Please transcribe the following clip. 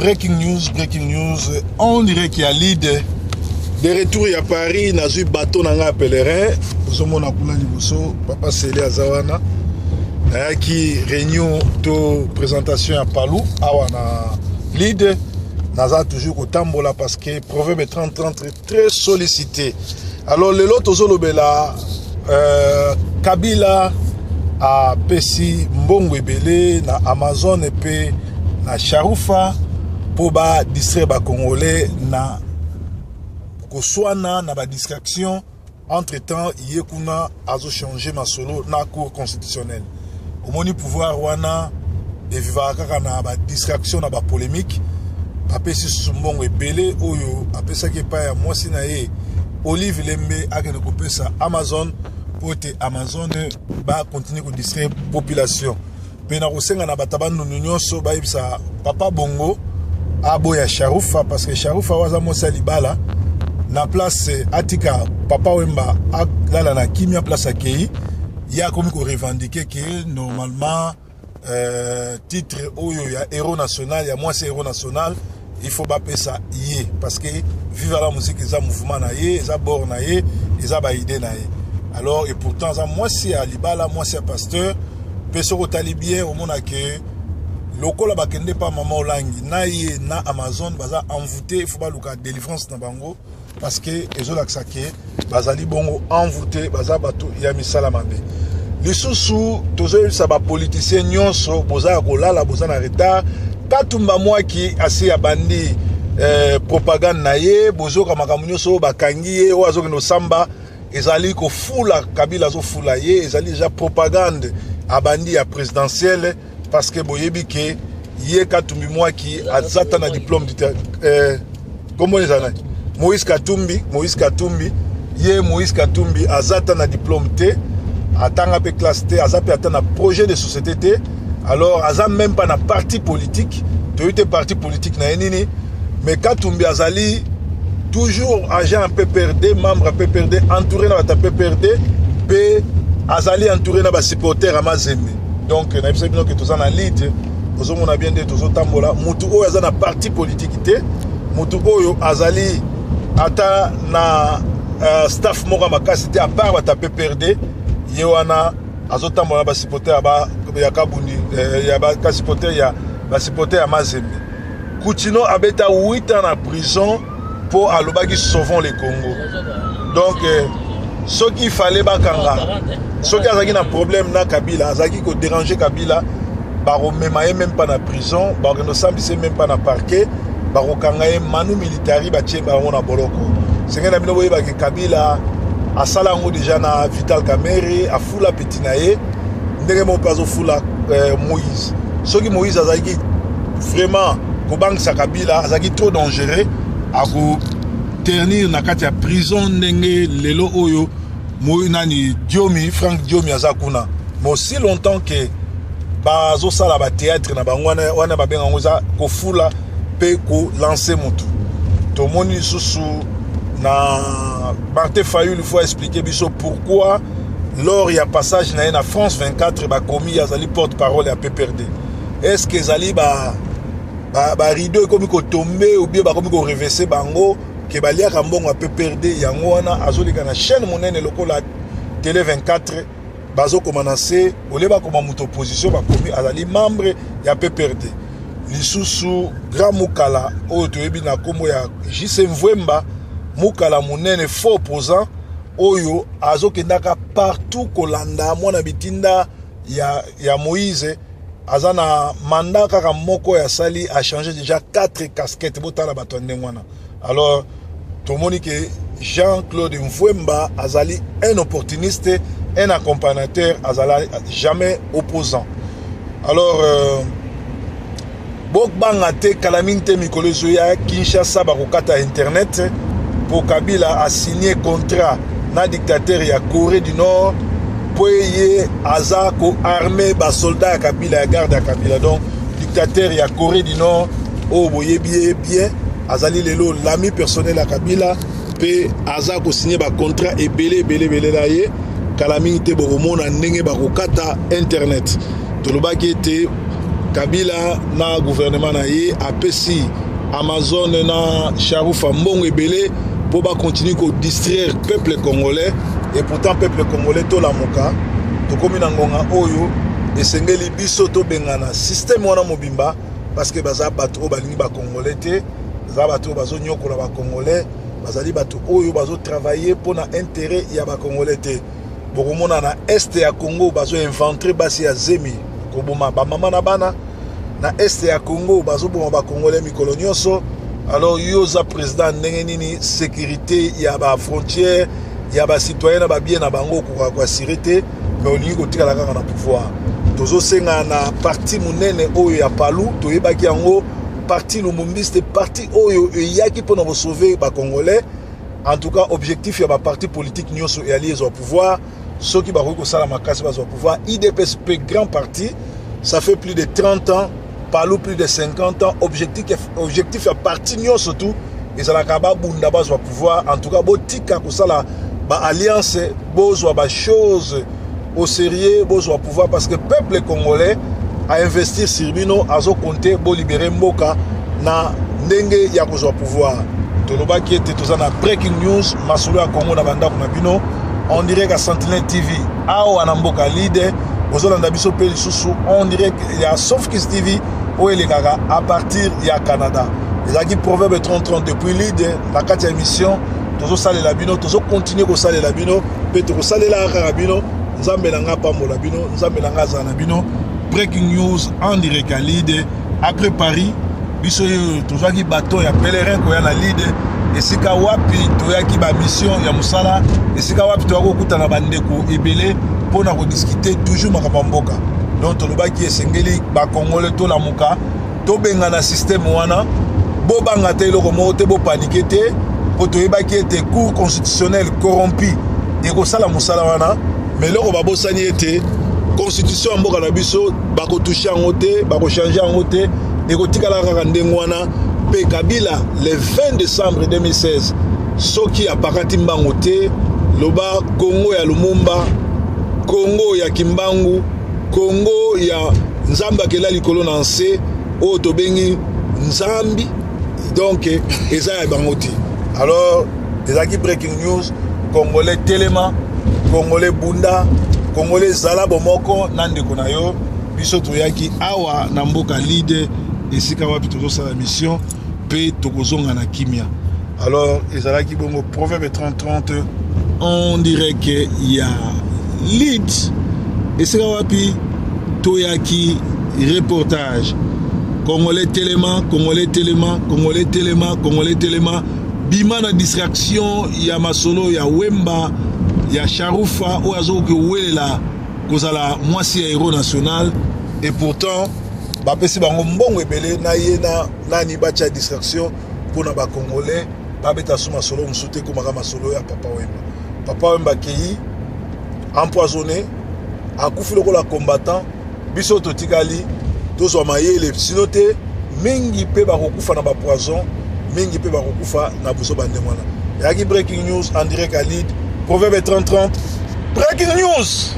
breaking news. On dirait qu'il y a lead de retour à Paris, n'a eu bateau n'a pèlerin. Nous avons papa Célé Azawana qui réunion de présentation à Palou. Awana lead n'a toujours au tambola parce que proverbe 30-30 très sollicité. Alors le lot Ozolobela Kabila a pesi mbongo ebele na Amazon et na Charoufa pour ba distraire ba Congolais na koswana na ba distraction. Entre temps yekuna azo changer ma solo na cour constitutionnelle. Au moni pouvoir wana et viva kaka na ba distraction na ba polémique. Apesi sumbongo ebele oyo apesa ke pa ya mwasi na ye Olive Lembe akene kopesa Amazon pour que Amazon va continuer à distraire la population. Mais nous avons nyonso ba ibisa papa bongo aboya Charoufa parce que Charoufa waza mosa libala na place atika papa wemba lala na kimia place akei ya komi ko revendiquer que normalement titre oyo ya héros national ya moi c'est héros national il faut pas ça yé parce que vivre la musique ça mouvement na yé ça bord na yé ça ba idée na yé. Alors, et pourtant, moi, c'est à Libala, moi, c'est à Pasteur. Peso au talibien, au monde que loko la bakende pas maman olangi na ye na Amazon baza envoûté il faut pas luka délivrance na bango parce que ezo laksake bazali bongo envoûté baza bato ya misala mabe lisusu tozo sa ba politicien nyonso boza kolala boza na retard katumba moi qui asi ya bandi propagande na ye bozo ka makambo nyonso bakangi ye o azo no samba ezali ko fula Kabila zo fula ye ezali déjà propagande abandi ya présidentielle parce que boyebi ke ye Katumbi moi qui azata na diplôme comment les ana Moïse Katumbi ye Moïse Katumbi azata na diplôme T atanga pe classe T azape atana projet de société T alors azam même pas na parti politique to yote parti politique na nini mais Katumbi azali toujours agent PPRD, membre PPRD, entouré dans la PPRD, puis Azali entouré dans les supporters à Mazembe. Donc, nous avons que tous en lead, nous avons bien dit tous autant là. Mutuo Azali na parti politique, Mutuo Azali ata na staff mora makasité à part la PPRD, Yewana azotambo na supporter ya Kabundi, ya ba supporter ya ba supporter à Mazembe. Koutino abeta 8 ans en prison. Pour alobaki sauvons les Congo. Donc ce qu'il fallait bakanga ceux qui ont un problème na Kabila azaki ko déranger Kabila baro même pas na prison baro no sambise même pas na parquet baro kangaye manu militari ba tie baro na boloko senga na bino boye ba Kabila asala ngo déjà na Vital Kamerhe afula petit nae ndenge mo pazo fula Moïse ceux qui Moïse azaki vraiment ko bank sa Kabila azaki trop dangereux à ternir na kati ya prison ndenge lelo oyo nani Diomi Frank Diomi azakuna mais aussi longtemps que bazo sala ba théâtre na bango wana ba benga ngoza ko fula pe ko lancer mutu to moni susu na Martin Fayulu il faut expliquer biso pourquoi lors il y a passage na France 24 ba commis azali porte-parole ya PPRD est-ce que zali ba rideau comme ko tomber ou bien comme ko reverser bango que balia kambongo a PPRD yango wana azolika na chaîne monene lokola télé 24 bazo commencer oleba comme muto opposition ba komi azali membre ya PPRD lisusu grand mukala o toyebi na kombo ya JC Mvwemba mukala monene faux opposant oyo azokendaka partout kolanda mwana bitinda ya Moïse Azana mandat kaka moko ya sali a changé déjà 4 casquettes botala batondengwana. Alors tout le monde que Jean-Claude Mvwemba azali un opportuniste, un accompagnateur, azala jamais opposant. Alors Bokbanga te kalaminte mikolo zoya Kinshasa bakokata internet pour Kabila a signé contrat na dictateur ya Corée du Nord. Poye Azako armé ba soldat Kabila ya garde à Kabila donc dictateur ya Corée du Nord au boye bien azali lelo l'ami personnel à Kabila pe Azako signé ba contrat et belé la ye kalamite boromona ndenge ba kokata internet to lobaki te Kabila na gouvernement na ye apesi Amazon na Charoufa mbongo ebele pour continuer à distraire le peuple congolais. Et pourtant le peuple congolais to la moka to komi na ngonga oyo esengeli biso to bengana système wana mobimba parce que baza bato balingi ba congolais te baza bato bazo nyokola ba congolais bazali bato oyo bazo travailler pour na intérêt ya ba congolais te bokomona na est ya Congo bazo inventer basi ya zemi koboma ba mama na bana na est ya Congo bazo boma ba congolais mikolo nyonso. Alors yoza président ndenge nini sécurité ya ba frontière ya ba citoyen na ba bien na bango kwa sécurité mais olingi kotika la kaka na pouvoir tozo senga na parti munene oyo ya palu toyebaki yango parti lumumbiste parti oyo yaki pona bo sauver ba congolais. En tout cas objectif ya ba parti politique nyonso et alliés au pouvoir ceux qui ba ko sala makasi ba au pouvoir IDPSP grand parti ça fait plus de 30 ans Palu plus de 50 ans, objectif à parti surtout, et ça n'a pas bunda bas pouvoir, en tout cas, botika ko sala ba alliance, besoin ba chose au sérieux, besoin pouvoir parce que le peuple congolais a investi sur bino, a zo compter bo libérer Mboka na ndenge ya ko pouvoir. Toloba qui était tous en breaking news, masolo ya Congo na banda kuna bino, on dirait qu'à Sentinelle TV, awa na Mboka leader, bozolanda biso pe lisusu, on dirait qu'il y a Sofkis TV à partir du Canada. Les acquis proverbe 30-30 depuis l'idée, la 4e émission, tous salé la bino, tous continuer à saler la bino, peut-être saler la carabino, nous amenons pas mon labino, nous amenons zanabino. Breaking news en direct à l'idée, après Paris, biso tous qui bateau ya pèlerin ko ya na l'idée, et si ka wapi to ya ki ba mission ya musala, et si ka wapi to ko kutana bandeko ebele pour na discuter toujours makapamboka. Donc tolobaki esengeli ba congolais to la muka to benga na système wana bo banga te loko mo te bo paniquer te po to yebaki ete cour constitutionnel corrompu et ko sala musala wana mais loko ba bosani ete constitution mboka na biso ba ko toucher en te ba ko changer en te et ko tikala kaka ndengo wana pe Kabila le 20 décembre 2016 soki apakati mbango te loba Congo ya Lumumba Congo ya Kimbangu Congo ya Nzamba kela likolo na nse o to bengi Nzambi donc eza ya bangoti. Alors ezaki breaking news congolais telema congolais bunda congolais zala bomoko nande kona yo biso toyaki awa na mboka leader esika wapi tozo la mission pe tokozonga na kimia. Alors ezalaki bongo proverbe 30-30 on dirait que il y a lead esika wapi toyaki reportage congolais téléma congolais téléma congolais téléma congolais téléma bima na distraction ya masolo ya Wemba ya Charoufa o azoke welela kozala mwasi ya héros national et pourtant ba pesi bango mbongo ebele na yena nani bacha distraction pour na ba congolais ba beta suma solo msute komaka masolo ya papa Wemba kei empoisonné akufi lokola combattant biso totikali tozwa mayele sino te mingi pe bakokufa na ba poison mingi pe bakokufa na buso bande mwana yaki breaking news en direct à lead proverbe 30-30 breaking news.